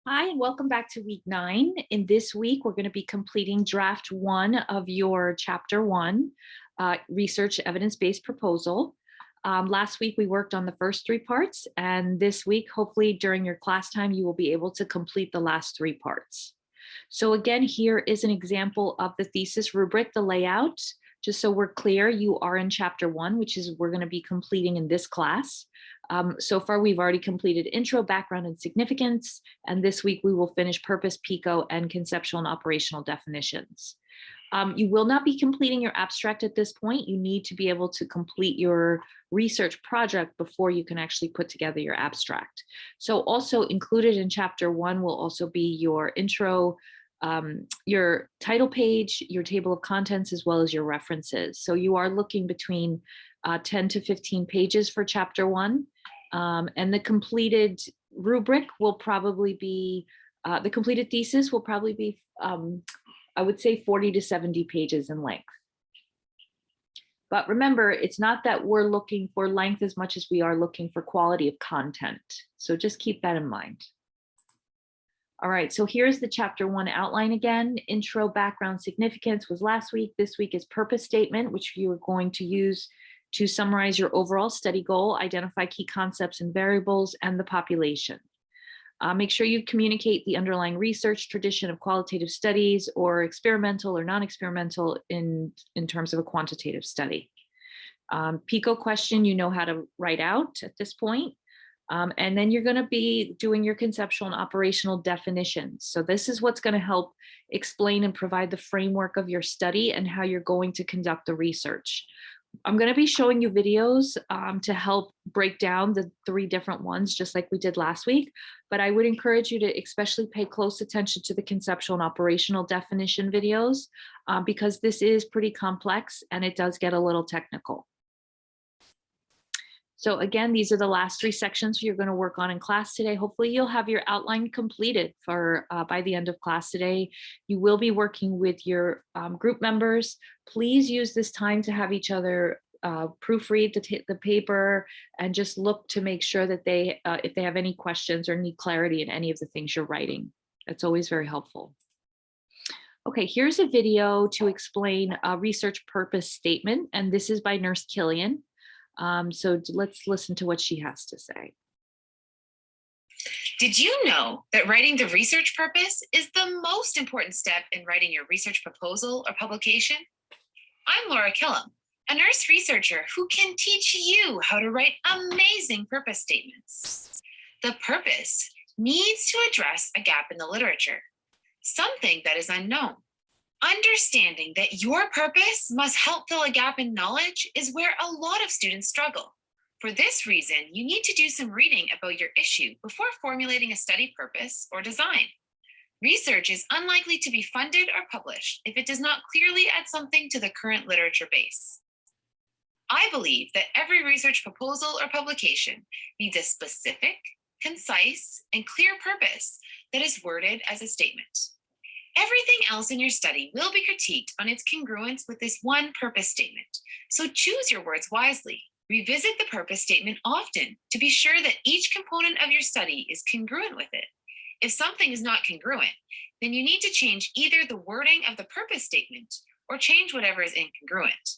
Hi, and welcome back to week 9. In this week, we're going to be completing draft 1 of your chapter 1, research evidence-based proposal. Last week, we worked on the first 3 parts, and this week, hopefully during your class time, you will be able to complete the last 3 parts. So again, here is an example of the thesis rubric, the layout. Just so we're clear, you are in chapter 1, which is we're going to be completing in this class. So far, we've already completed intro, background, and significance. And this week, we will finish purpose, PICO, and conceptual and operational definitions. You will not be completing your abstract at this point. You need to be able to complete your research project before you can actually put together your abstract. So also included in chapter 1 will also be your intro, your title page, your table of contents, as well as your references. So you are looking between 10 to 15 pages for chapter 1. And the completed rubric will probably be, the completed thesis will probably be, I would say 40 to 70 pages in length. But remember, it's not that we're looking for length as much as we are looking for quality of content. So just keep that in mind. All right, so here's the chapter 1 outline again. Intro, background, significance was last week. This week is purpose statement, which you are going to use to summarize your overall study goal, identify key concepts and variables, and the population. Make sure you communicate the underlying research tradition of qualitative studies or experimental or non-experimental in terms of a quantitative study. PICO question, you know how to write out at this point. And then you're going to be doing your conceptual and operational definitions. So this is what's going to help explain and provide the framework of your study and how you're going to conduct the research. I'm going to be showing you videos to help break down the 3 different ones, just like we did last week. But I would encourage you to especially pay close attention to the conceptual and operational definition videos because this is pretty complex and it does get a little technical. So again, these are the last 3 sections you're going to work on in class today. Hopefully you'll have your outline completed for by the end of class today. You will be working with your group members. Please use this time to have each other proofread the paper and just look to make sure that they, if they have any questions or need clarity in any of the things you're writing. That's always very helpful. Okay, here's a video to explain a research purpose statement, and this is by Nurse Killian. So let's listen to what she has to say. Did you know that writing the research purpose is the most important step in writing your research proposal or publication? I'm Laura Killam, a nurse researcher who can teach you how to write amazing purpose statements. The purpose needs to address a gap in the literature, something that is unknown. Understanding that your purpose must help fill a gap in knowledge is where a lot of students struggle. For this reason, you need to do some reading about your issue before formulating a study purpose or design. Research is unlikely to be funded or published if it does not clearly add something to the current literature base. I believe that every research proposal or publication needs a specific, concise, and clear purpose that is worded as a statement. Everything else in your study will be critiqued on its congruence with this one purpose statement. So choose your words wisely. Revisit the purpose statement often to be sure that each component of your study is congruent with it. If something is not congruent, then you need to change either the wording of the purpose statement or change whatever is incongruent.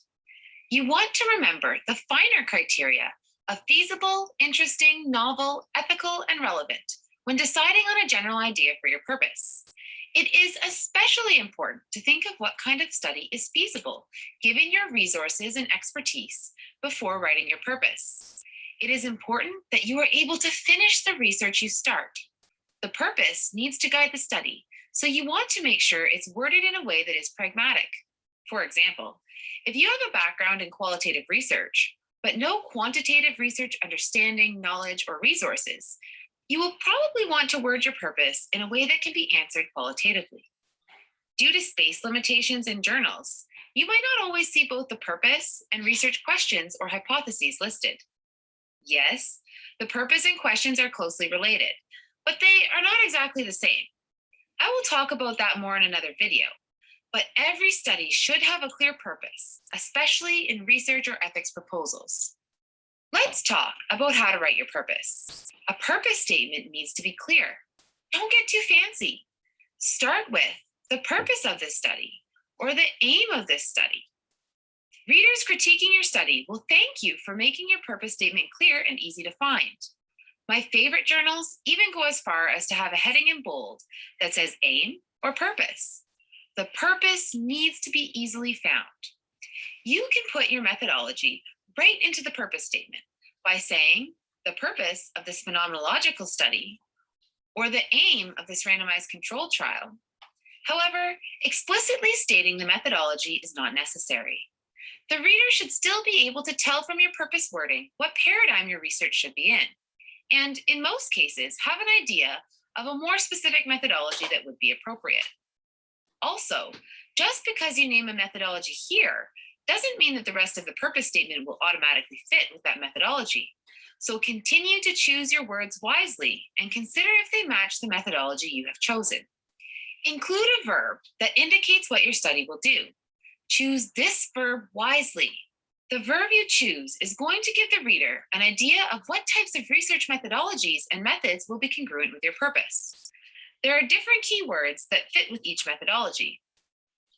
You want to remember the finer criteria of feasible, interesting, novel, ethical, and relevant when deciding on a general idea for your purpose. It is especially important to think of what kind of study is feasible, given your resources and expertise, before writing your purpose. It is important that you are able to finish the research you start. The purpose needs to guide the study, so you want to make sure it's worded in a way that is pragmatic. For example, if you have a background in qualitative research, but no quantitative research understanding, knowledge, or resources, you will probably want to word your purpose in a way that can be answered qualitatively. Due to space limitations in journals, you might not always see both the purpose and research questions or hypotheses listed. Yes, the purpose and questions are closely related, but they are not exactly the same. I will talk about that more in another video, but every study should have a clear purpose, especially in research or ethics proposals. Let's talk about how to write your purpose. A purpose statement needs to be clear. Don't get too fancy. Start with the purpose of this study or the aim of this study. Readers critiquing your study will thank you for making your purpose statement clear and easy to find. My favorite journals even go as far as to have a heading in bold that says aim or purpose. The purpose needs to be easily found. You can put your methodology right into the purpose statement by saying the purpose of this phenomenological study or the aim of this randomized controlled trial. However, explicitly stating the methodology is not necessary. The reader should still be able to tell from your purpose wording what paradigm your research should be in, and in most cases, have an idea of a more specific methodology that would be appropriate. Also, just because you name a methodology here doesn't mean that the rest of the purpose statement will automatically fit with that methodology. So continue to choose your words wisely and consider if they match the methodology you have chosen. Include a verb that indicates what your study will do. Choose this verb wisely. The verb you choose is going to give the reader an idea of what types of research methodologies and methods will be congruent with your purpose. There are different keywords that fit with each methodology.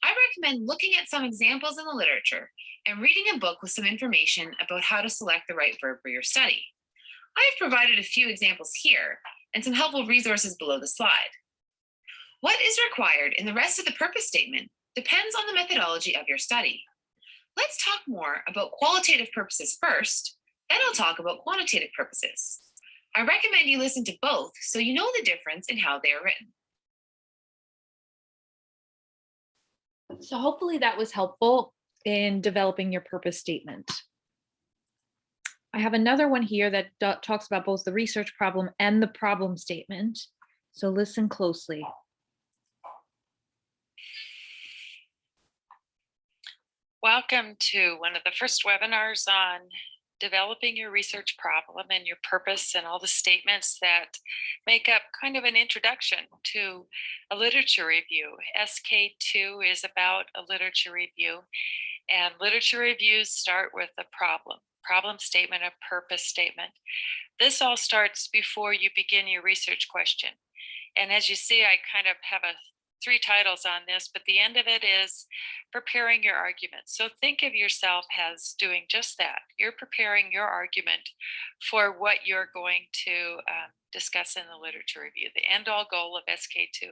I recommend looking at some examples in the literature and reading a book with some information about how to select the right verb for your study. I have provided a few examples here and some helpful resources below the slide. What is required in the rest of the purpose statement depends on the methodology of your study. Let's talk more about qualitative purposes first, then I'll talk about quantitative purposes. I recommend you listen to both so you know the difference in how they are written. So hopefully that was helpful in developing your purpose statement. I have another one here that talks about both the research problem and the problem statement. So listen closely. Welcome to one of the first webinars on developing your research problem and your purpose and all the statements that make up kind of an introduction to a literature review. SK2 is about a literature review, and literature reviews start with a problem statement, a purpose statement. This all starts before you begin your research question. And as you see, I kind of have three titles on this, but the end of it is preparing your argument. So think of yourself as doing just that. You're preparing your argument for what you're going to discuss in the literature review, the end-all goal of SK2.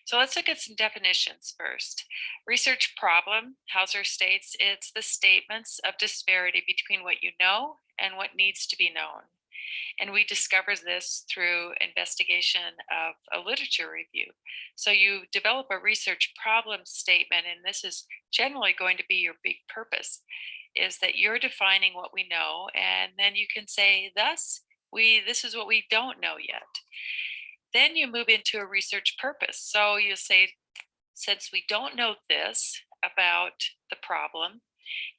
So let's look at some definitions first. Research problem, Hauser states, it's the statements of disparity between what you know and what needs to be known. And we discover this through investigation of a literature review. So you develop a research problem statement, and this is generally going to be your big purpose, is that you're defining what we know, and then you can say, thus, this is what we don't know yet. Then you move into a research purpose. So you say, since we don't know this about the problem,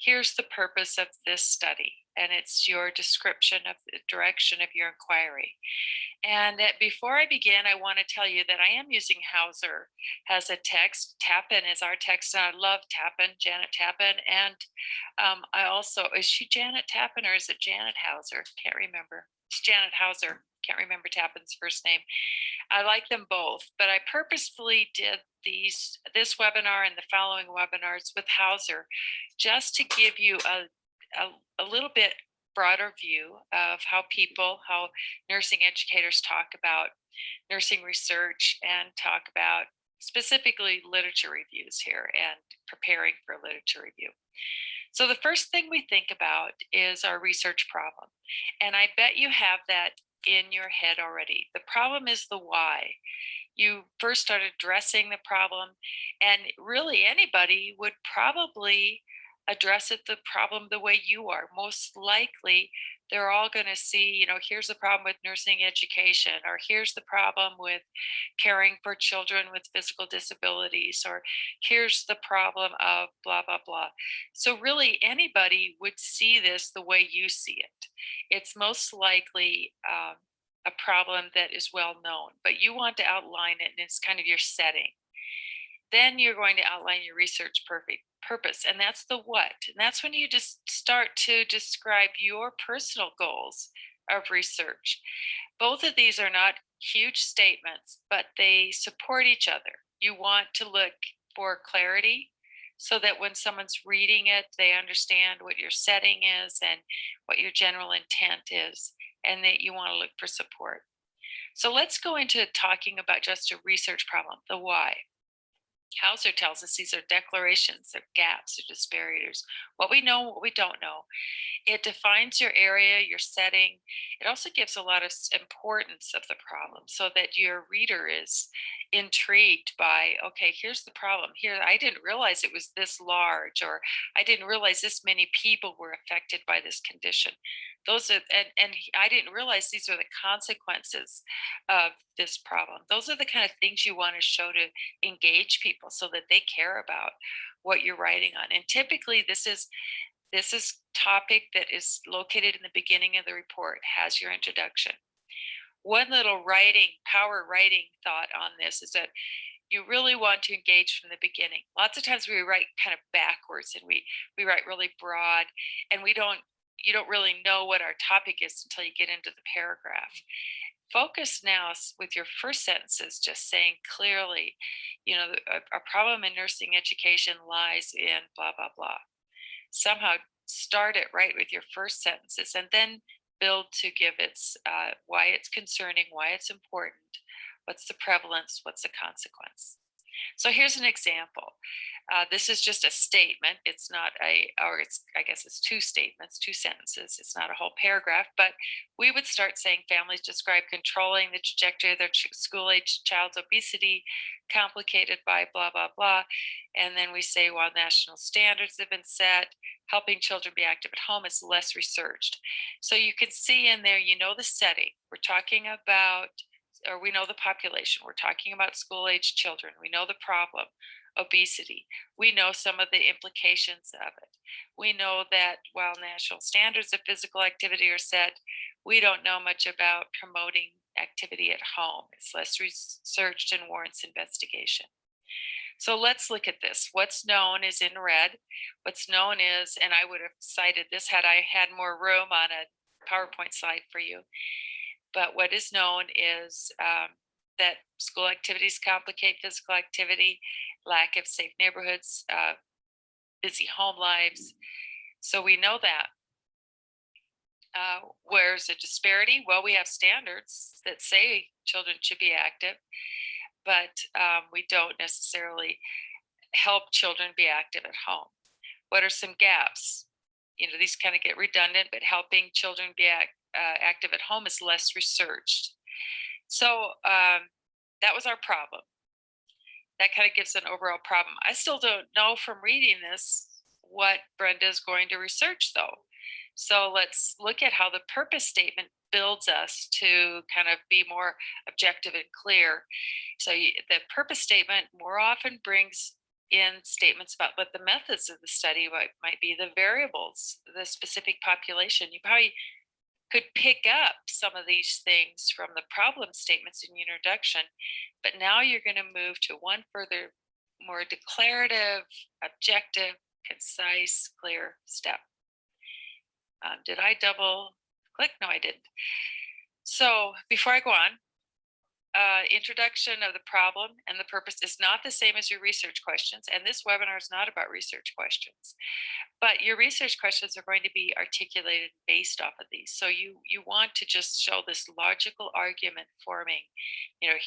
here's the purpose of this study. And it's your description of the direction of your inquiry. And before I begin, I want to tell you that I am using Hauser as a text. Tappan is our text, and I love Tappan, Janet Tappan. And I also, is she Janet Tappan or is it Janet Hauser? Can't remember. It's Janet Hauser. Can't remember Tappan's first name. I like them both, but I purposefully did this webinar and the following webinars with Hauser just to give you a little bit broader view of how nursing educators talk about nursing research and talk about specifically literature reviews here and preparing for a literature review. So the first thing we think about is our research problem. And I bet you have that in your head already. The problem is the why. You first start addressing the problem, and really anybody would probably address the problem the way you are. Most likely, they're all going to see, here's the problem with nursing education, or here's the problem with caring for children with physical disabilities, or here's the problem of blah, blah, blah. So really anybody would see this the way you see it. It's most likely a problem that is well known, but you want to outline it, and it's kind of your setting. Then you're going to outline your research purpose, and that's the what. And that's when you just start to describe your personal goals of research. Both of these are not huge statements, but they support each other. You want to look for clarity so that when someone's reading it, they understand what your setting is and what your general intent is, and that you want to look for support. So let's go into talking about just a research problem, the why. Hauser tells us these are declarations of gaps or disparities, what we know, what we don't know. It defines your area, your setting. It also gives a lot of importance of the problem so that your reader is intrigued by, okay, here's the problem. Here, I didn't realize it was this large, or I didn't realize this many people were affected by this condition. Those are, and I didn't realize these are the consequences of this problem. Those are the kind of things you want to show to engage people so that they care about what you're writing on. And typically this is topic that is located in the beginning of the report, has your introduction. One little power writing thought on this is that you really want to engage from the beginning. Lots of times we write kind of backwards, and we write really broad, and you don't really know what our topic is until you get into the paragraph. Focus now with your first sentences, just saying clearly, a problem in nursing education lies in blah, blah, blah. Somehow start it right with your first sentences, and then build to give its why it's concerning, why it's important, what's the prevalence, what's the consequence. So here's an example. This is just a statement. It's not I guess it's two statements, two sentences. It's not a whole paragraph, but we would start saying families describe controlling the trajectory of their school-age child's obesity complicated by blah, blah, blah. And then we say, while national standards have been set, helping children be active at home is less researched. So you can see in there, the setting. We're talking about, or we know the population. We're talking about school-age children. We know the problem, obesity. We know some of the implications of it. We know that while national standards of physical activity are set, we don't know much about promoting activity at home. It's less researched and warrants investigation. So let's look at this. What's known is in red. What's known is, and I would have cited this had I had more room on a PowerPoint slide for you, but what is known is that school activities complicate physical activity, lack of safe neighborhoods, busy home lives. So we know that. Where's the disparity? Well, we have standards that say children should be active, but we don't necessarily help children be active at home. What are some gaps? These kind of get redundant, but helping children be active at home is less researched. So that was our problem. That kind of gives an overall problem. I still don't know from reading this what Brenda is going to research, though. So let's look at how the purpose statement builds us to kind of be more objective and clear. So the purpose statement more often brings in statements about what the methods of the study might be, the variables, the specific population. You probably could pick up some of these things from the problem statements in your introduction, but now you're going to move to one further, more declarative, objective, concise, clear step. Did I double click? No, I didn't. So before I go on, introduction of the problem and the purpose is not the same as your research questions. And this webinar is not about research questions, but your research questions are going to be articulated based off of these. So you want to just show this logical argument forming,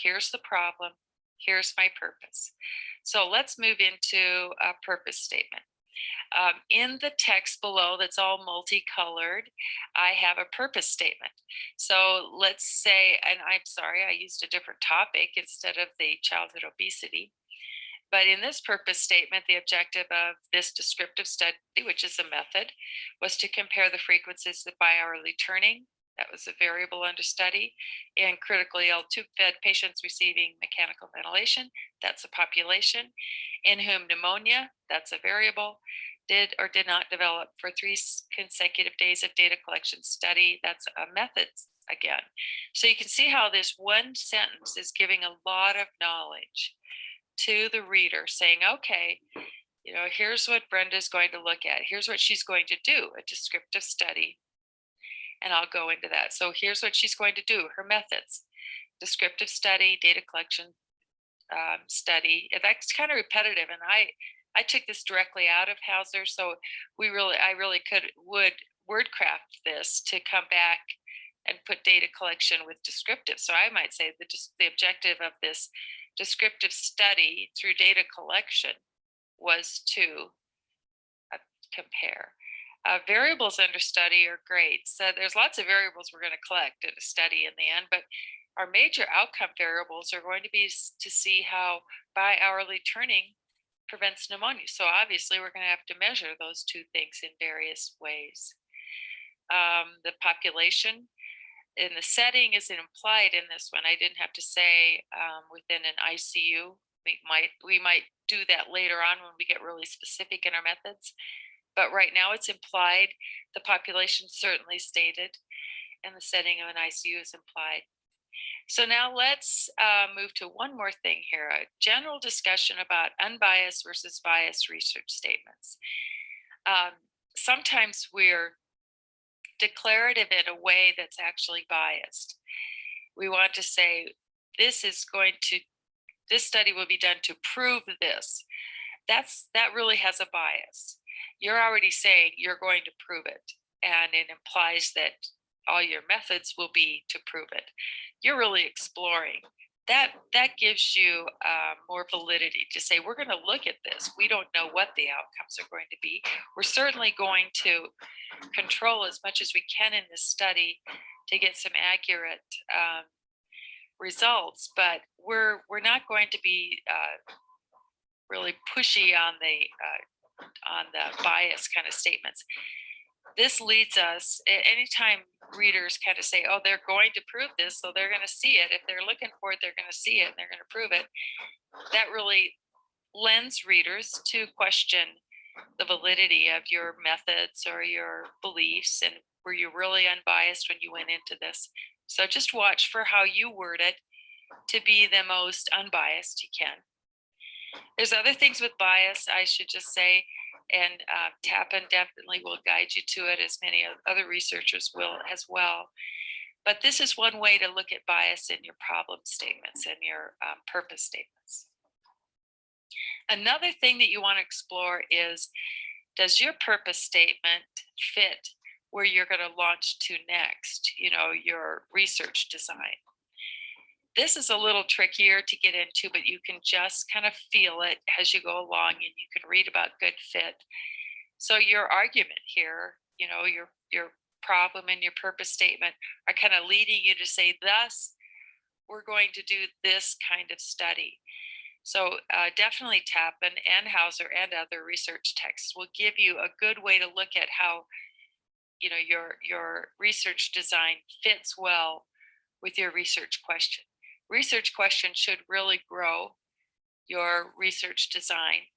here's the problem, here's my purpose. So let's move into a purpose statement. In the text below, that's all multicolored, I have a purpose statement. So let's say, and I'm sorry, I used a different topic instead of the childhood obesity. But in this purpose statement, the objective of this descriptive study, which is a method, was to compare the frequencies of bi-hourly turning. That was a variable under study. In critically ill tube-fed patients receiving mechanical ventilation, that's a population. In whom pneumonia, that's a variable, did or did not develop for 3 consecutive days of data collection study, that's a method again. So you can see how this one sentence is giving a lot of knowledge to the reader, saying, okay, here's what Brenda's going to look at. Here's what she's going to do, a descriptive study. And I'll go into that. So here's what she's going to do, her methods. descriptive study, data collection study. That's kind of repetitive, and I took this directly out of Hauser, so I really would word craft this to come back and put data collection with descriptive. So I might say that just the objective of this descriptive study through data collection was to compare. Variables under study are great. So there's lots of variables we're going to collect in a study in the end, but our major outcome variables are going to be to see how bi-hourly turning prevents pneumonia. So obviously we're going to have to measure those two things in various ways. The population in the setting is implied in this one. I didn't have to say within an ICU. We might do that later on when we get really specific in our methods. But right now it's implied. The population certainly stated, and the setting of an ICU is implied. So now let's move to one more thing here, a general discussion about unbiased versus biased research statements. Sometimes we're declarative in a way that's actually biased. We want to say, this study will be done to prove this. That really has a bias. You're already saying you're going to prove it, and it implies that all your methods will be to prove it. You're really exploring. That gives you more validity to say, we're going to look at this. We don't know what the outcomes are going to be. We're certainly going to control as much as we can in this study to get some accurate results, but we're not going to be really pushy on the bias kind of statements. This leads us, anytime readers kind of say, oh, they're going to prove this, so they're going to see it. If they're looking for it, they're going to see it and they're going to prove it. That really lends readers to question the validity of your methods or your beliefs, and were you really unbiased when you went into this? So just watch for how you word it to be the most unbiased you can. There's other things with bias, I should just say, and Tappan definitely will guide you to it, as many other researchers will as well. But this is one way to look at bias in your problem statements and your purpose statements. Another thing that you want to explore is, does your purpose statement fit where you're going to launch to next, your research design? This is a little trickier to get into, but you can just kind of feel it as you go along, and you can read about good fit. So your argument here, your problem and your purpose statement are kind of leading you to say, thus, we're going to do this kind of study. So definitely Tappan and Hauser and other research texts will give you a good way to look at how your research design fits well with your research question. Research question should really grow your research design.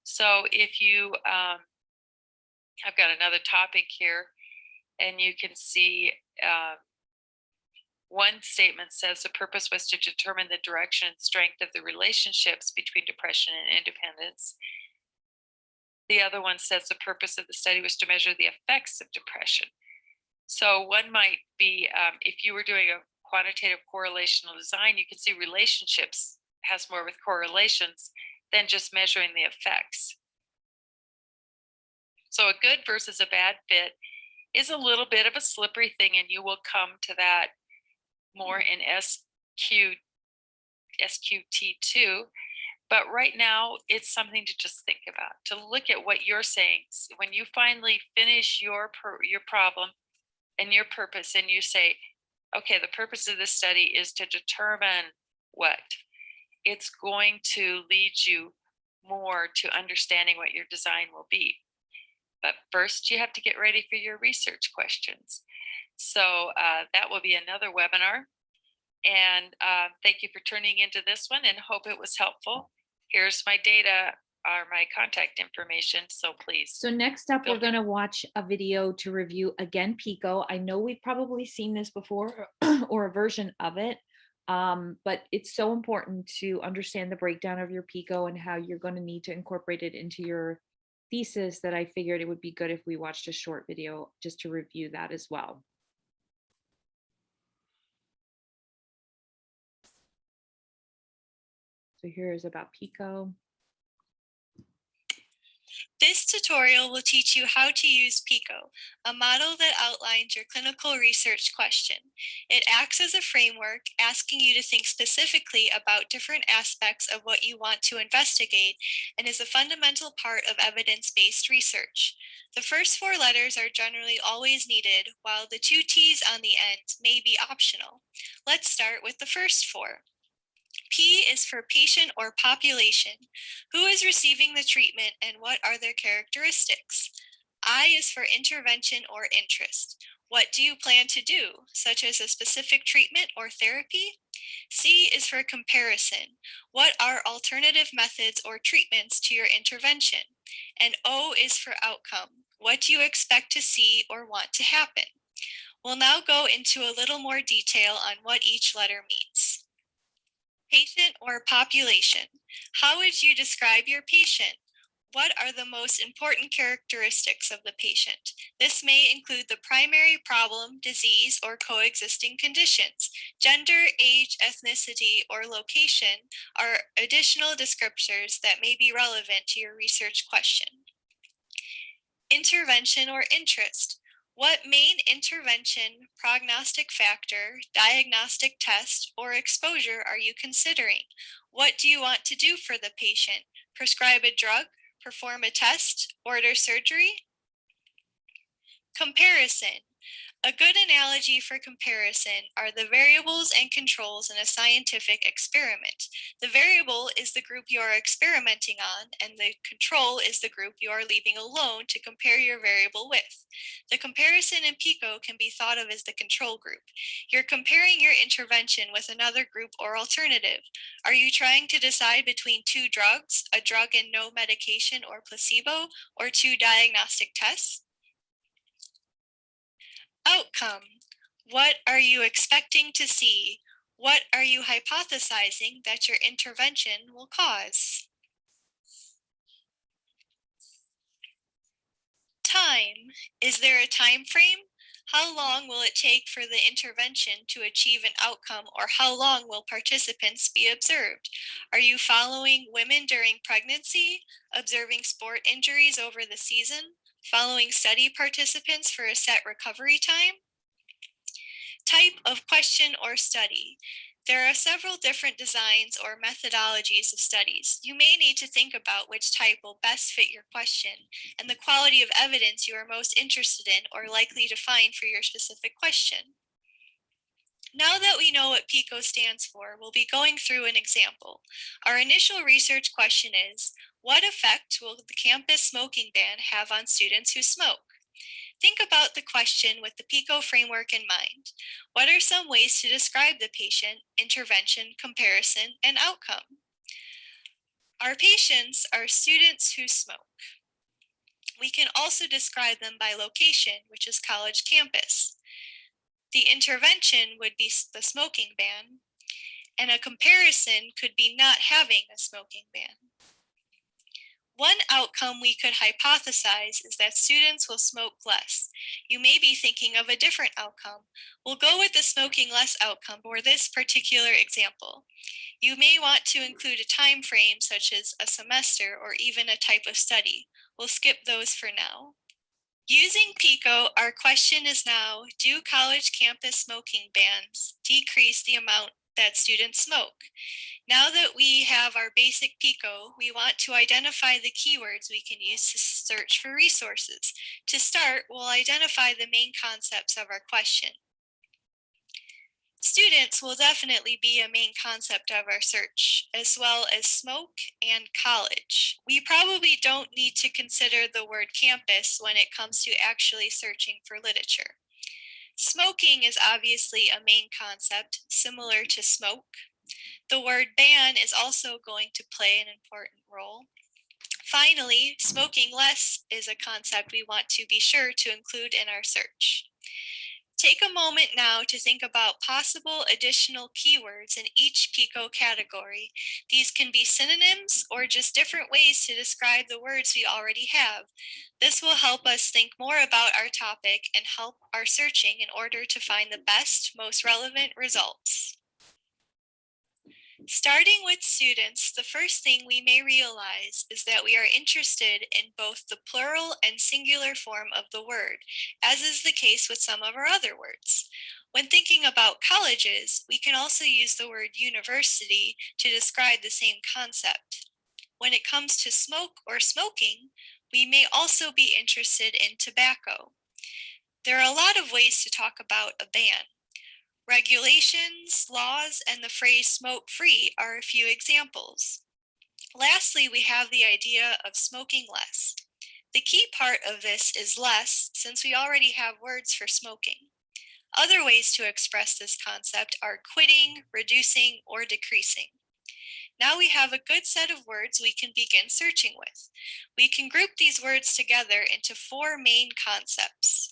So if you, I've got another topic here, and you can see one statement says the purpose was to determine the direction and strength of the relationships between depression and independence. The other one says the purpose of the study was to measure the effects of depression. So one might be, if you were doing a quantitative correlational design, you can see relationships has more with correlations than just measuring the effects. So a good versus a bad fit is a little bit of a slippery thing, and you will come to that more in SQT2. But right now, it's something to just think about, to look at what you're saying. When you finally finish your problem and your purpose, and you say, okay, the purpose of this study is to determine what, it's going to lead you more to understanding what your design will be. But first, you have to get ready for your research questions. So that will be another webinar. And thank you for turning into this one, and hope it was helpful. Here's my data or my contact information, so please. So next up, we're going to watch a video to review, again, PICO. I know we've probably seen this before or a version of it, but it's so important to understand the breakdown of your PICO and how you're going to need to incorporate it into your thesis, that I figured it would be good if we watched a short video just to review that as well. So here is about PICO. This tutorial will teach you how to use PICO, a model that outlines your clinical research question. It acts as a framework, asking you to think specifically about different aspects of what you want to investigate, and is a fundamental part of evidence-based research. The first 4 letters are generally always needed, while the 2 T's on the end may be optional. Let's start with the first 4. P is for patient or population. Who is receiving the treatment and what are their characteristics? I is for intervention or interest. What do you plan to do, such as a specific treatment or therapy? C is for comparison. What are alternative methods or treatments to your intervention? And O is for outcome. What do you expect to see or want to happen? We'll now go into a little more detail on what each letter means. Patient or population. How would you describe your patient? What are the most important characteristics of the patient? This may include the primary problem, disease, or coexisting conditions. Gender, age, ethnicity, or location are additional descriptors that may be relevant to your research question. Intervention or interest. What main intervention, prognostic factor, diagnostic test, or exposure are you considering? What do you want to do for the patient? Prescribe a drug, perform a test, order surgery? Comparison. A good analogy for comparison are the variables and controls in a scientific experiment. The variable is the group you are experimenting on, and the control is the group you are leaving alone to compare your variable with. The comparison in PICO can be thought of as the control group. You're comparing your intervention with another group or alternative. Are you trying to decide between 2 drugs, a drug and no medication or placebo, or 2 diagnostic tests? Outcome. What are you expecting to see? What are you hypothesizing that your intervention will cause? Time. Is there a time frame? How long will it take for the intervention to achieve an outcome, or how long will participants be observed? Are you following women during pregnancy, observing sport injuries over the season, following study participants for a set recovery time? Type of question or study. There are several different designs or methodologies of studies. You may need to think about which type will best fit your question and the quality of evidence you are most interested in or likely to find for your specific question. Now that we know what PICO stands for, we'll be going through an example. Our initial research question is, what effect will the campus smoking ban have on students who smoke? Think about the question with the PICO framework in mind. What are some ways to describe the patient, intervention, comparison, and outcome? Our patients are students who smoke. We can also describe them by location, which is college campus. The intervention would be the smoking ban, and a comparison could be not having a smoking ban. One outcome we could hypothesize is that students will smoke less. You may be thinking of a different outcome. We'll go with the smoking less outcome for this particular example. You may want to include a time frame such as a semester or even a type of study. We'll skip those for now. Using PICO, our question is now, do college campus smoking bans decrease the amount that students smoke? Now that we have our basic PICO, we want to identify the keywords we can use to search for resources. To start, we'll identify the main concepts of our question. Students will definitely be a main concept of our search, as well as smoke and college. We probably don't need to consider the word campus when it comes to actually searching for literature. Smoking is obviously a main concept, similar to smoke. The word ban is also going to play an important role. Finally, smoking less is a concept we want to be sure to include in our search. Take a moment now to think about possible additional keywords in each PICO category. These can be synonyms or just different ways to describe the words we already have. This will help us think more about our topic and help our searching in order to find the best, most relevant results. Starting with students, the first thing we may realize is that we are interested in both the plural and singular form of the word, as is the case with some of our other words. When thinking about colleges, we can also use the word university to describe the same concept. When it comes to smoke or smoking, we may also be interested in tobacco. There are a lot of ways to talk about a ban. Regulations, laws, and the phrase smoke free are a few examples. Lastly, we have the idea of smoking less. The key part of this is less, since we already have words for smoking. Other ways to express this concept are quitting, reducing, or decreasing. Now we have a good set of words we can begin searching with. We can group these words together into four main concepts: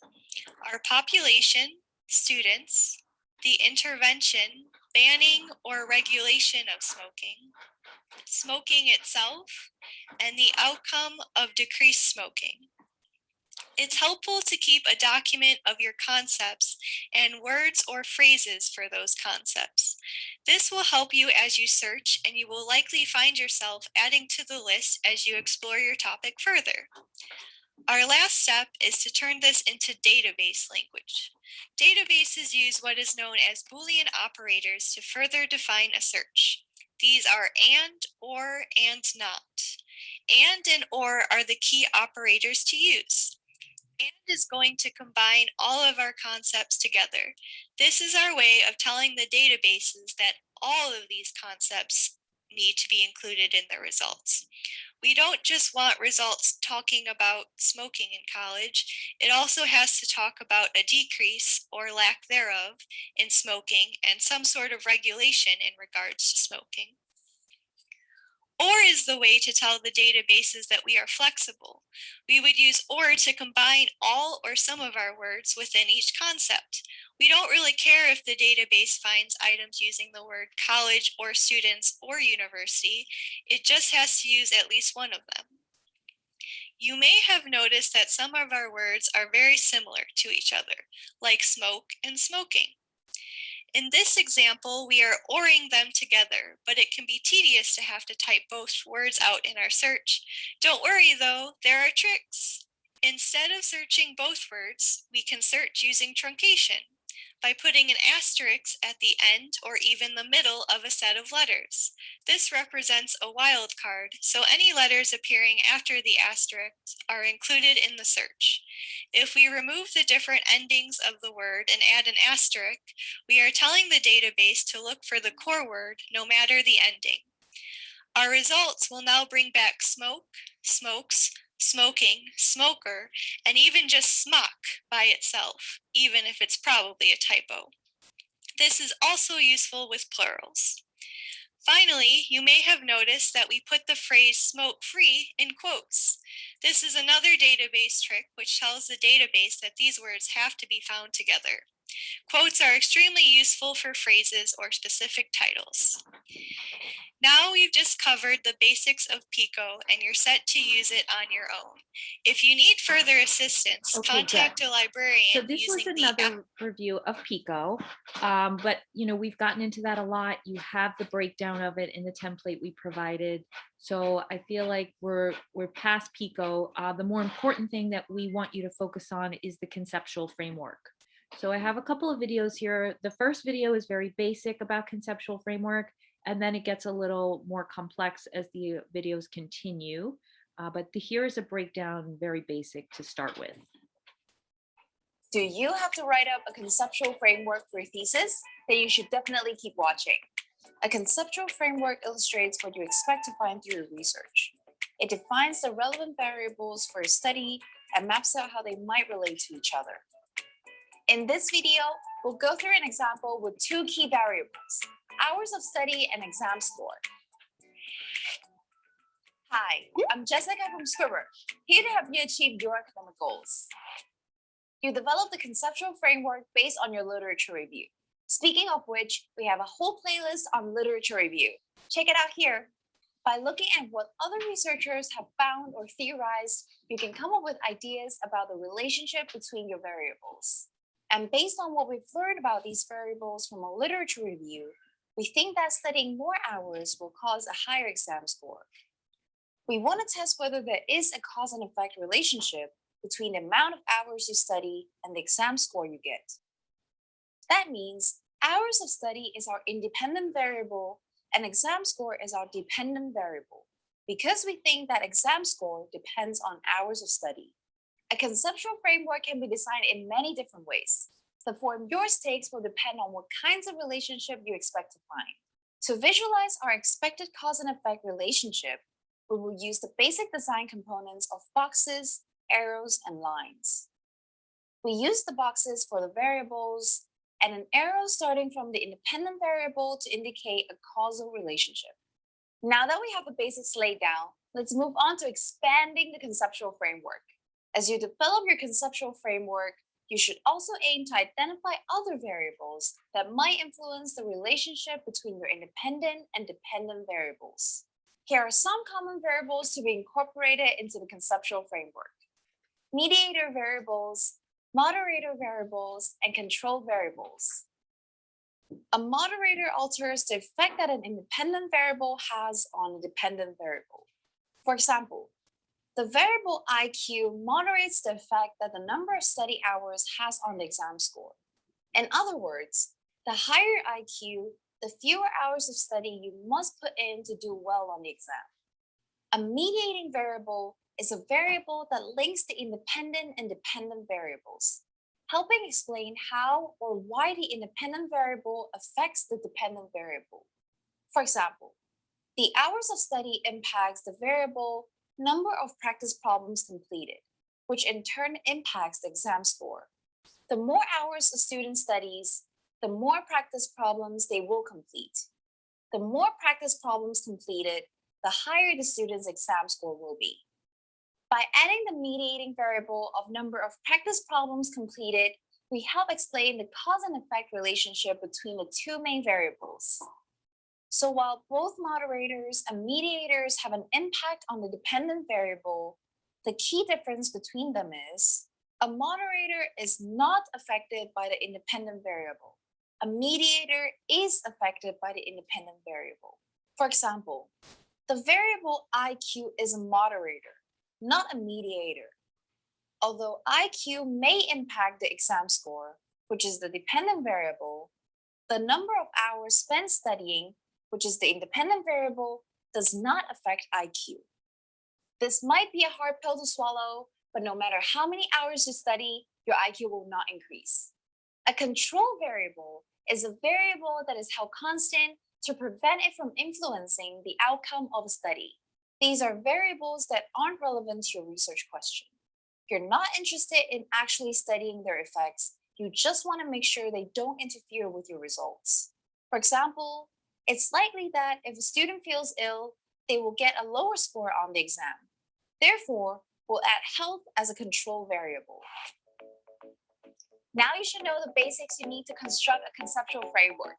our population, students, the intervention, banning or regulation of smoking, smoking itself, and the outcome of decreased smoking. It's helpful to keep a document of your concepts and words or phrases for those concepts. This will help you as you search, and you will likely find yourself adding to the list as you explore your topic further. Our last step is to turn this into database language. Databases use what is known as Boolean operators to further define a search. These are and, or, and not. And or are the key operators to use. And is going to combine all of our concepts together. This is our way of telling the databases that all of these concepts need to be included in the results. We don't just want results talking about smoking in college. It also has to talk about a decrease or lack thereof in smoking and some sort of regulation in regards to smoking. Or is the way to tell the databases that we are flexible. We would use or to combine all or some of our words within each concept. We don't really care if the database finds items using the word college or students or university. It just has to use at least one of them. You may have noticed that some of our words are very similar to each other, like smoke and smoking. In this example, we are ORing them together, but it can be tedious to have to type both words out in our search. Don't worry though, there are tricks. Instead of searching both words, we can search using truncation by putting an asterisk at the end or even the middle of a set of letters. This represents a wildcard, so any letters appearing after the asterisk are included in the search. If we remove the different endings of the word and add an asterisk, we are telling the database to look for the core word no matter the ending. Our results will now bring back smoke, smokes, smoking, smoker, and even just smock by itself, even if it's probably a typo. This is also useful with plurals. Finally, you may have noticed that we put the phrase smoke free in quotes. This is another database trick which tells the database that these words have to be found together. Quotes are extremely useful for phrases or specific titles. Now we've just covered the basics of Pico and you're set to use it on your own. If you need further assistance, Okay, contact a librarian. So this was using the another review of Pico, but we've gotten into that a lot. You have the breakdown of it in the template we provided. So I feel like we're past Pico. The more important thing that we want you to focus on is the conceptual framework. So I have a couple of videos here. The first video is very basic about conceptual framework, and then it gets a little more complex as the videos continue. But here is a breakdown, very basic to start with. Do you have to write up a conceptual framework for your thesis? Then you should definitely keep watching. A conceptual framework illustrates what you expect to find through your research. It defines the relevant variables for a study and maps out how they might relate to each other. In this video, we'll go through an example with two key variables: hours of study and exam score. Hi, I'm Jessica from Scribbr, here to help you achieve your academic goals. You developed a conceptual framework based on your literature review. Speaking of which, we have a whole playlist on literature review. Check it out here. By looking at what other researchers have found or theorized, you can come up with ideas about the relationship between your variables. And based on what we've learned about these variables from a literature review, We think that studying more hours will cause a higher exam score. We want to test whether there is a cause and effect relationship between the amount of hours you study and the exam score you get. That means hours of study is our independent variable and exam score is our dependent variable, because we think that exam score depends on hours of study. A conceptual framework can be designed in many different ways. The form yours takes will depend on what kinds of relationship you expect to find. To visualize our expected cause and effect relationship, we will use the basic design components of boxes, arrows, and lines. We use the boxes for the variables and an arrow starting from the independent variable to indicate a causal relationship. Now that we have the basics laid down, let's move on to expanding the conceptual framework. As you develop your conceptual framework, you should also aim to identify other variables that might influence the relationship between your independent and dependent variables. Here are some common variables to be incorporated into the conceptual framework: mediator variables, moderator variables, and control variables. A moderator alters the effect that an independent variable has on a dependent variable. For example, the variable IQ moderates the effect that the number of study hours has on the exam score. In other words, the higher IQ, the fewer hours of study you must put in to do well on the exam. A mediating variable is a variable that links the independent and dependent variables, helping explain how or why the independent variable affects the dependent variable. For example, the hours of study impacts the variable number of practice problems completed, which in turn impacts the exam score. The more hours a student studies, the more practice problems they will complete. The more practice problems completed, the higher the student's exam score will be. By adding the mediating variable of number of practice problems completed, we help explain the cause and effect relationship between the two main variables. So while both moderators and mediators have an impact on the dependent variable, the key difference between them is a moderator is not affected by the independent variable. A mediator is affected by the independent variable. For example, the variable IQ is a moderator, not a mediator. Although IQ may impact the exam score, which is the dependent variable, the number of hours spent studying, which is the independent variable, does not affect IQ. This might be a hard pill to swallow, but no matter how many hours you study, your IQ will not increase. A control variable is a variable that is held constant to prevent it from influencing the outcome of a study. These are variables that aren't relevant to your research question. You're not interested in actually studying their effects. You just want to make sure they don't interfere with your results. For example, it's likely that if a student feels ill, they will get a lower score on the exam. Therefore, we'll add health as a control variable. Now you should know the basics you need to construct a conceptual framework.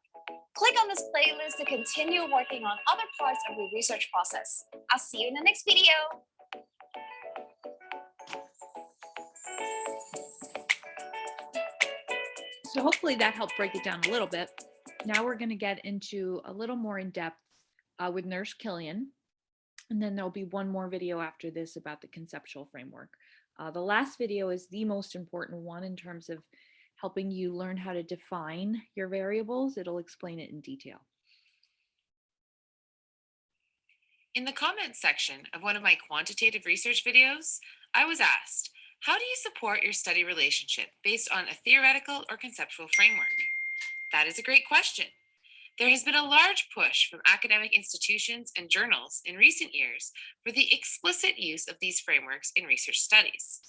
Click on this playlist to continue working on other parts of your research process. I'll see you in the next video. So hopefully that helped break it down a little bit. Now we're going to get into a little more in depth with Nurse Killian. And then there'll be one more video after this about the conceptual framework. The last video is the most important one in terms of helping you learn how to define your variables. It'll explain it in detail. In the comments section of one of my quantitative research videos, I was asked, how do you support your study relationship based on a theoretical or conceptual framework? That is a great question. There has been a large push from academic institutions and journals in recent years for the explicit use of these frameworks in research studies.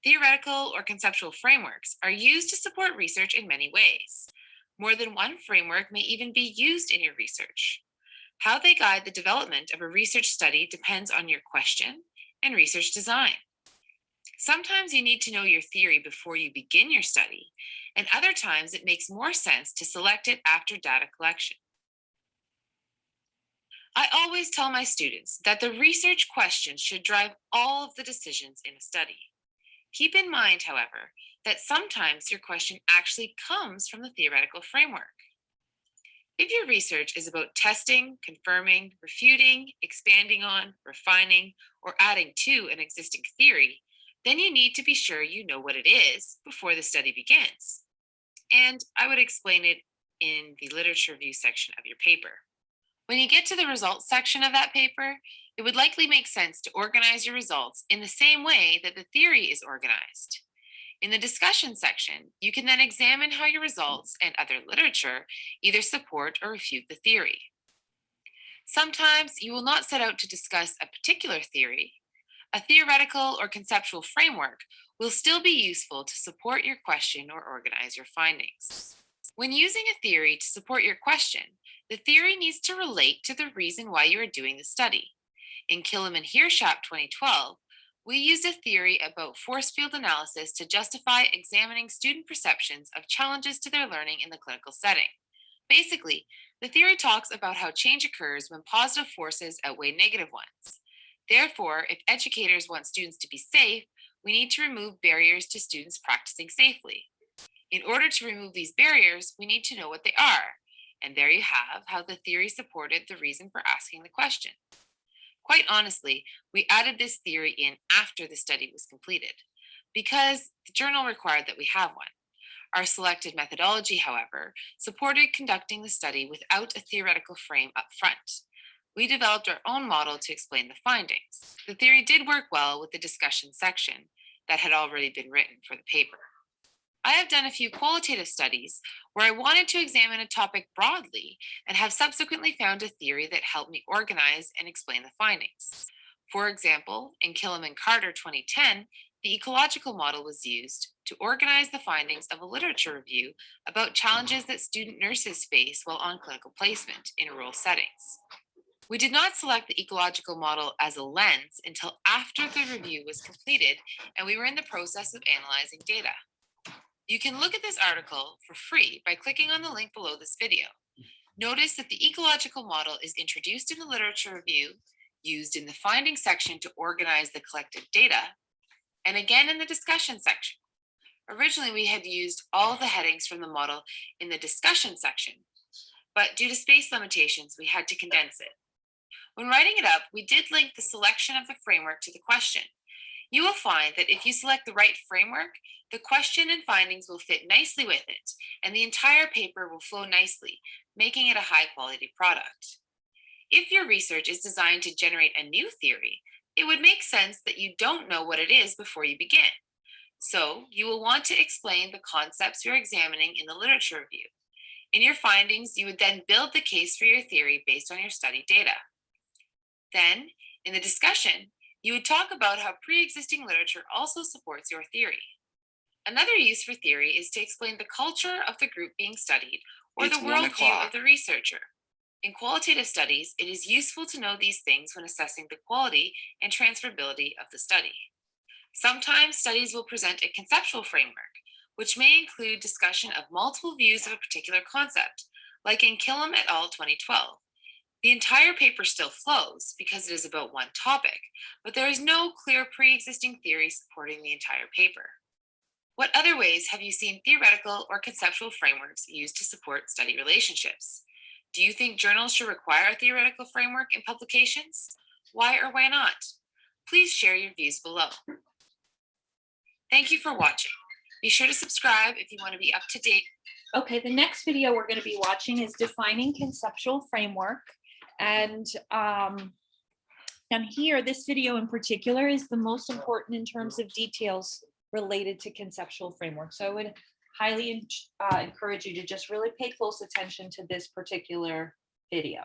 Theoretical or conceptual frameworks are used to support research in many ways. More than one framework may even be used in your research. How they guide the development of a research study depends on your question and research design. Sometimes you need to know your theory before you begin your study, and other times it makes more sense to select it after data collection. I always tell my students that the research questions should drive all of the decisions in a study. Keep in mind, however, that sometimes your question actually comes from the theoretical framework. If your research is about testing, confirming, refuting, expanding on, refining, or adding to an existing theory, then you need to be sure you know what it is before the study begins. And I would explain it in the literature review section of your paper. When you get to the results section of that paper, it would likely make sense to organize your results in the same way that the theory is organized. In the discussion section, you can then examine how your results and other literature either support or refute the theory. Sometimes you will not set out to discuss a particular theory. A theoretical or conceptual framework will still be useful to support your question or organize your findings. When using a theory to support your question, the theory needs to relate to the reason why you are doing the study. In Killam and Heerschap 2012, we used a theory about force field analysis to justify examining student perceptions of challenges to their learning in the clinical setting. Basically, the theory talks about how change occurs when positive forces outweigh negative ones. Therefore, if educators want students to be safe, we need to remove barriers to students practicing safely. In order to remove these barriers, we need to know what they are. And there you have how the theory supported the reason for asking the question. Quite honestly, we added this theory in after the study was completed, because the journal required that we have one. Our selected methodology, however, supported conducting the study without a theoretical frame up front. We developed our own model to explain the findings. The theory did work well with the discussion section that had already been written for the paper. I have done a few qualitative studies where I wanted to examine a topic broadly and have subsequently found a theory that helped me organize and explain the findings. For example, in Killam and Carter 2010, the ecological model was used to organize the findings of a literature review about challenges that student nurses face while on clinical placement in rural settings. We did not select the ecological model as a lens until after the review was completed and we were in the process of analyzing data. You can look at this article for free by clicking on the link below this video. Notice that the ecological model is introduced in the literature review, used in the findings section to organize the collected data, and again in the discussion section. Originally, we had used all the headings from the model in the discussion section, but due to space limitations, we had to condense it. When writing it up, we did link the selection of the framework to the question. You will find that if you select the right framework, the question and findings will fit nicely with it, and the entire paper will flow nicely, making it a high-quality product. If your research is designed to generate a new theory, it would make sense that you don't know what it is before you begin. So, you will want to explain the concepts you're examining in the literature review. In your findings, you would then build the case for your theory based on your study data. Then, in the discussion, you would talk about how pre-existing literature also supports your theory. Another use for theory is to explain the culture of the group being studied or the worldview of the researcher. In qualitative studies, it is useful to know these things when assessing the quality and transferability of the study. Sometimes studies will present a conceptual framework, which may include discussion of multiple views of a particular concept, like in Killam et al. 2012. The entire paper still flows because it is about one topic, but there is no clear pre-existing theory supporting the entire paper. What other ways have you seen theoretical or conceptual frameworks used to support study relationships? Do you think journals should require a theoretical framework in publications? Why or why not? Please share your views below. Thank you for watching. Be sure to subscribe if you want to be up to date. Okay, the next video we're going to be watching is defining conceptual framework. And here, this video in particular is the most important in terms of details related to conceptual framework. So I would highly encourage you to just really pay close attention to this particular video.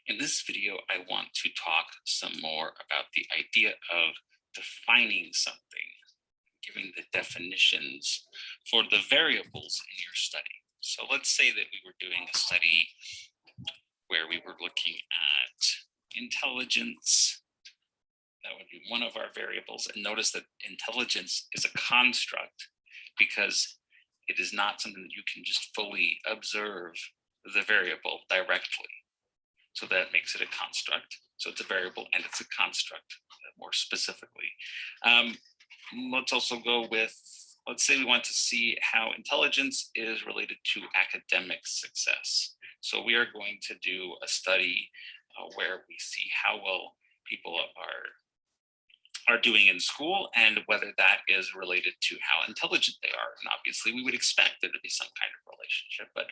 In this video, I want to talk some more about the idea of defining something, giving the definitions for the variables in your study. So let's say that we were doing a study where we were looking at intelligence. That would be one of our variables. And notice that intelligence is a construct because it is not something that you can just fully observe the variable directly. So that makes it a construct. So it's a variable and it's a construct more specifically. Let's also go with let's say we want to see how intelligence is related to academic success. So we are going to do a study where we see how well people are doing in school and whether that is related to how intelligent they are. And obviously we would expect there to be some kind of relationship, but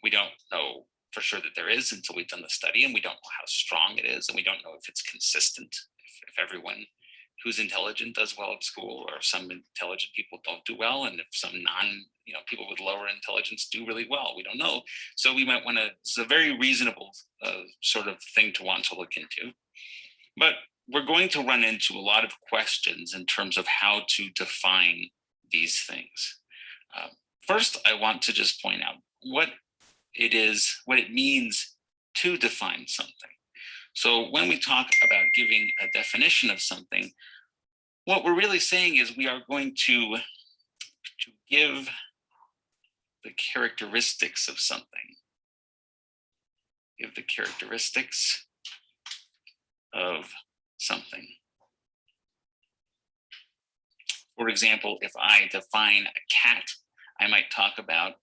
we don't know for sure that there is until we've done the study, and we don't know how strong it is, and we don't know if it's consistent, if everyone who's intelligent does well at school, or if some intelligent people don't do well, and if some people with lower intelligence do really well. We don't know. So we might want to, it's a very reasonable sort of thing to want to look into. But we're going to run into a lot of questions in terms of how to define these things. First, I want to just point out what it means to define something. So when we talk about giving a definition of something, what we're really saying is we are going to give the characteristics of something. Give the characteristics of something. For example, if I define a cat, I might talk about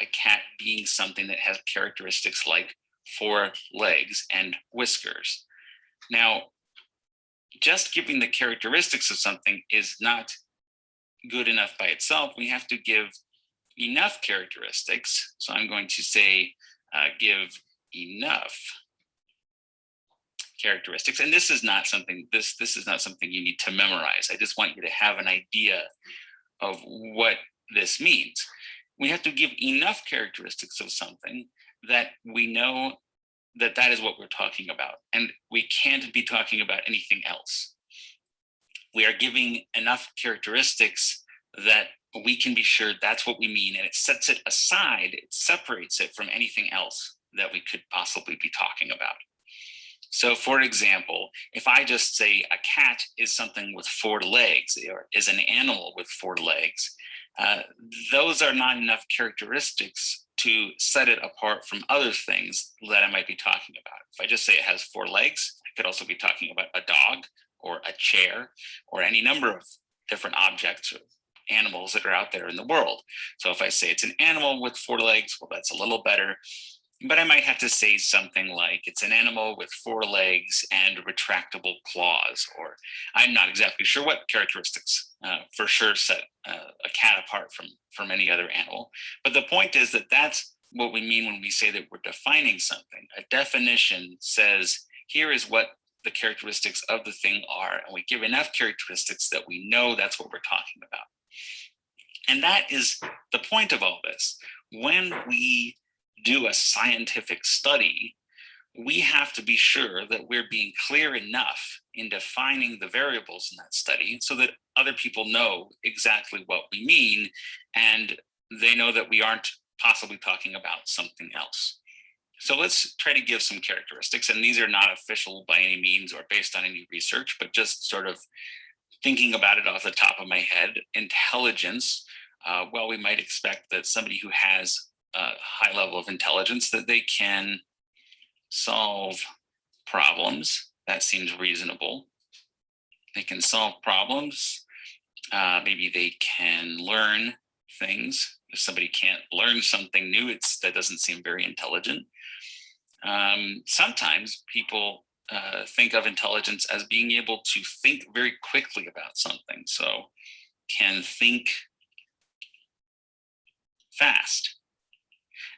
a cat being something that has characteristics like 4 legs and whiskers. Now, just giving the characteristics of something is not good enough by itself. We have to give enough characteristics. So I'm going to say give enough characteristics. And this is not something you need to memorize. I just want you to have an idea of what this means. We have to give enough characteristics of something that we know that is what we're talking about. And we can't be talking about anything else. We are giving enough characteristics that we can be sure that's what we mean, and it sets it aside, it separates it from anything else that we could possibly be talking about. So for example, if I just say a cat is something with 4 legs, or is an animal with 4 legs, those are not enough characteristics to set it apart from other things that I might be talking about. If I just say it has 4 legs, I could also be talking about a dog or a chair or any number of different objects or animals that are out there in the world. So if I say it's an animal with 4 legs, well, that's a little better. But I might have to say something like it's an animal with 4 legs and retractable claws, or I'm not exactly sure what characteristics for sure set a cat apart from any other animal. But the point is that that's what we mean when we say that we're defining something. A definition says, here is what the characteristics of the thing are, and we give enough characteristics that we know that's what we're talking about. And that is the point of all this. When we do a scientific study, we have to be sure that we're being clear enough in defining the variables in that study so that other people know exactly what we mean, and they know that we aren't possibly talking about something else. So let's try to give some characteristics, and these are not official by any means or based on any research, but just sort of thinking about it off the top of my head. Intelligence, well, we might expect that somebody who has a high level of intelligence, that they can solve problems. That seems reasonable. They can solve problems. Maybe they can learn things. If somebody can't learn something new, that doesn't seem very intelligent. Sometimes people think of intelligence as being able to think very quickly about something. So can think fast.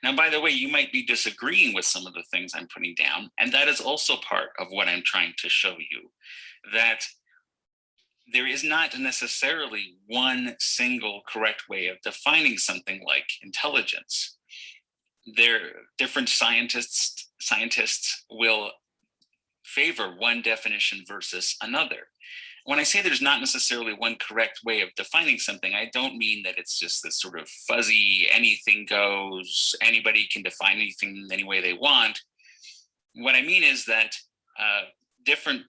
Now, by the way, you might be disagreeing with some of the things I'm putting down, and that is also part of what I'm trying to show you, that there is not necessarily one single correct way of defining something like intelligence. Different scientists will favor one definition versus another. When I say there's not necessarily one correct way of defining something, I don't mean that it's just this sort of fuzzy, anything goes, anybody can define anything any way they want. What I mean is that different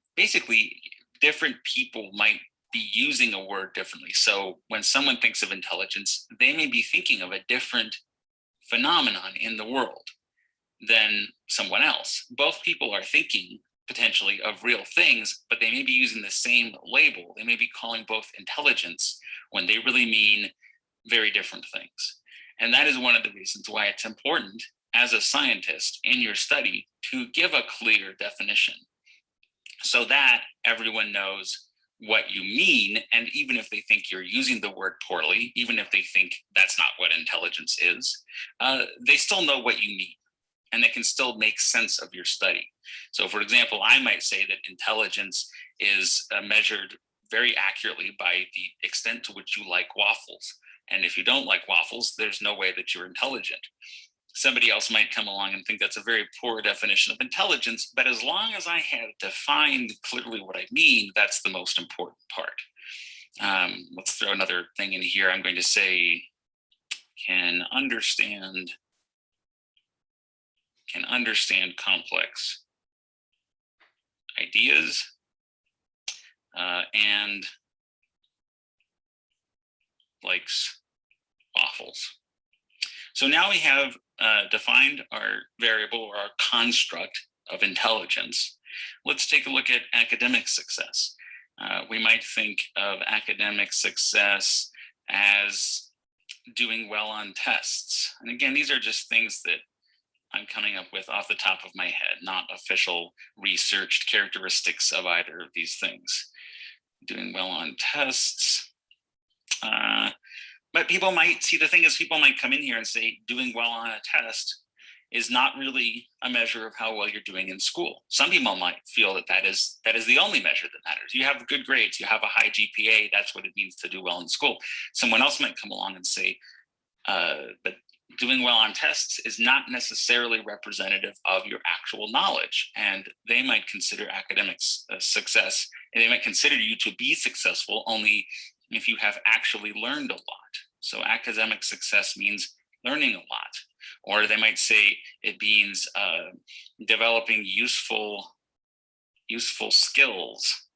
people might be using a word differently. So when someone thinks of intelligence, they may be thinking of a different phenomenon in the world than someone else. Both people are thinking potentially of real things, but they may be using the same label. They may be calling both intelligence when they really mean very different things. And that is one of the reasons why it's important as a scientist in your study to give a clear definition so that everyone knows what you mean. And even if they think you're using the word poorly, even if they think that's not what intelligence is, they still know what you mean and they can still make sense of your study. So for example, I might say that intelligence is measured very accurately by the extent to which you like waffles. And if you don't like waffles, there's no way that you're intelligent. Somebody else might come along and think that's a very poor definition of intelligence, but as long as I have defined clearly what I mean, that's the most important part. Let's throw another thing in here. I'm going to say, can understand complex ideas and likes waffles. So now we have defined our variable or our construct of intelligence. Let's take a look at academic success. We might think of academic success as doing well on tests. And again, these are just things that I'm coming up with off the top of my head, not official researched characteristics of either of these things. Doing well on tests. But people might see, the thing is, people might come in here and say doing well on a test is not really a measure of how well you're doing in school. Some people might feel that that is the only measure that matters. You have good grades, you have a high GPA, that's what it means to do well in school. Someone else might come along and say, but doing well on tests is not necessarily representative of your actual knowledge. And they might consider academics success, and they might consider you to be successful only if you have actually learned a lot. So academic success means learning a lot. Or they might say it means developing useful skills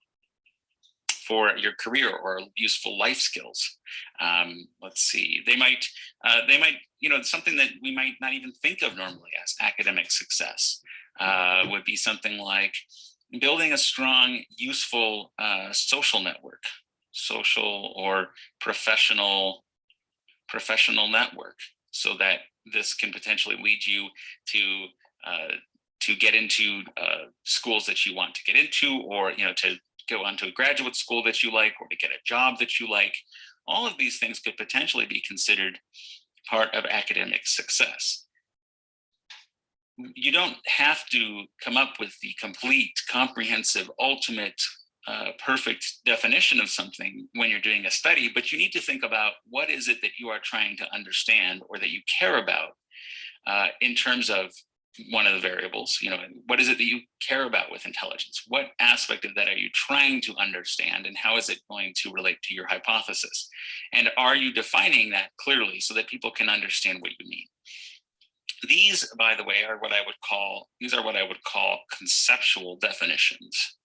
for your career or useful life skills. Let's see, they might, something that we might not even think of normally as academic success would be something like building a strong, useful social network, social or professional network, so that this can potentially lead you to get into schools that you want to get into, or to go on to a graduate school that you like, or to get a job that you like. All of these things could potentially be considered part of academic success. You don't have to come up with the complete, comprehensive, ultimate, perfect definition of something when you're doing a study, but you need to think about what is it that you are trying to understand or that you care about in terms of one of the variables. What is it that you care about with intelligence? What aspect of that are you trying to understand, and how is it going to relate to your hypothesis? And are you defining that clearly so that people can understand what you mean? These, by the way, are what I would call conceptual definitions.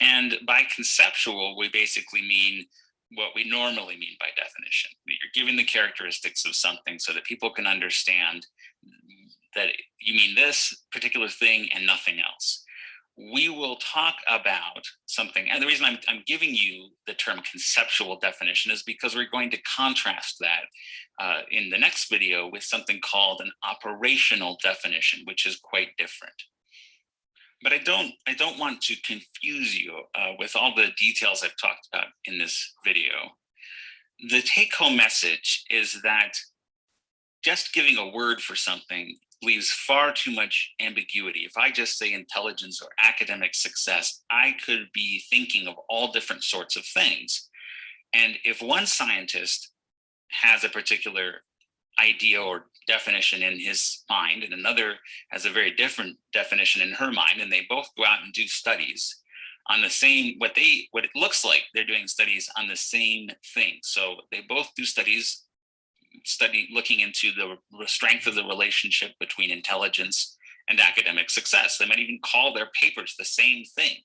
And by conceptual, we basically mean what we normally mean by definition. You're giving the characteristics of something so that people can understand that you mean this particular thing and nothing else. We will talk about something, and the reason I'm giving you the term conceptual definition is because we're going to contrast that in the next video with something called an operational definition, which is quite different. But I don't want to confuse you with all the details I've talked about in this video. The take-home message is that just giving a word for something leaves far too much ambiguity. If I just say intelligence or academic success, I could be thinking of all different sorts of things. And if one scientist has a particular idea or definition in his mind, and another has a very different definition in her mind, and they both go out and do studies on the same, what it looks like they're doing studies on the same thing. So they both do studies looking into the strength of the relationship between intelligence and academic success. They might even call their papers the same thing.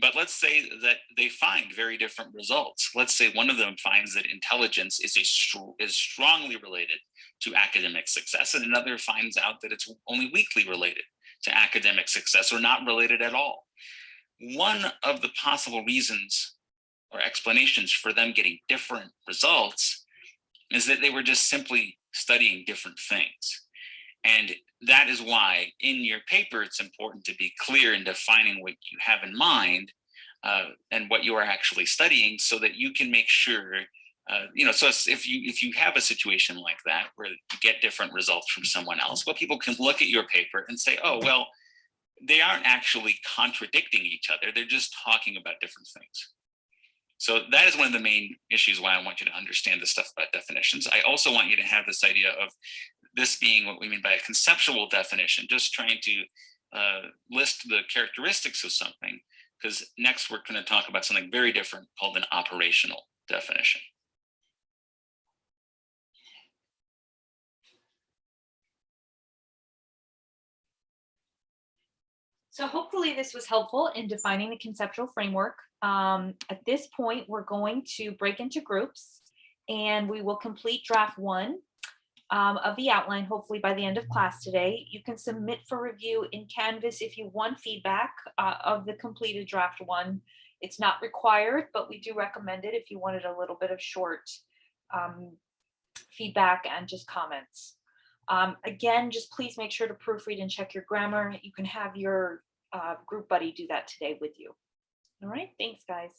But let's say that they find very different results. Let's say one of them finds that intelligence is strongly related to academic success, and another finds out that it's only weakly related to academic success or not related at all. One of the possible reasons or explanations for them getting different results is that they were just simply studying different things. And that is why in your paper, it's important to be clear in defining what you have in mind and what you are actually studying, so that you can make sure, so if you have a situation like that where you get different results from someone else, well, people can look at your paper and say, oh, well, they aren't actually contradicting each other. They're just talking about different things. So that is one of the main issues why I want you to understand the stuff about definitions. I also want you to have this idea of this being what we mean by a conceptual definition, just trying to list the characteristics of something, because next we're going to talk about something very different called an operational definition. So hopefully this was helpful in defining the conceptual framework. At this point, we're going to break into groups and we will complete draft 1 of the outline, hopefully by the end of class today. You can submit for review in Canvas if you want feedback of the completed draft 1. It's not required, but we do recommend it if you wanted a little bit of short feedback and just comments. Again, just please make sure to proofread and check your grammar. You can have your group buddy do that today with you. All right, thanks guys.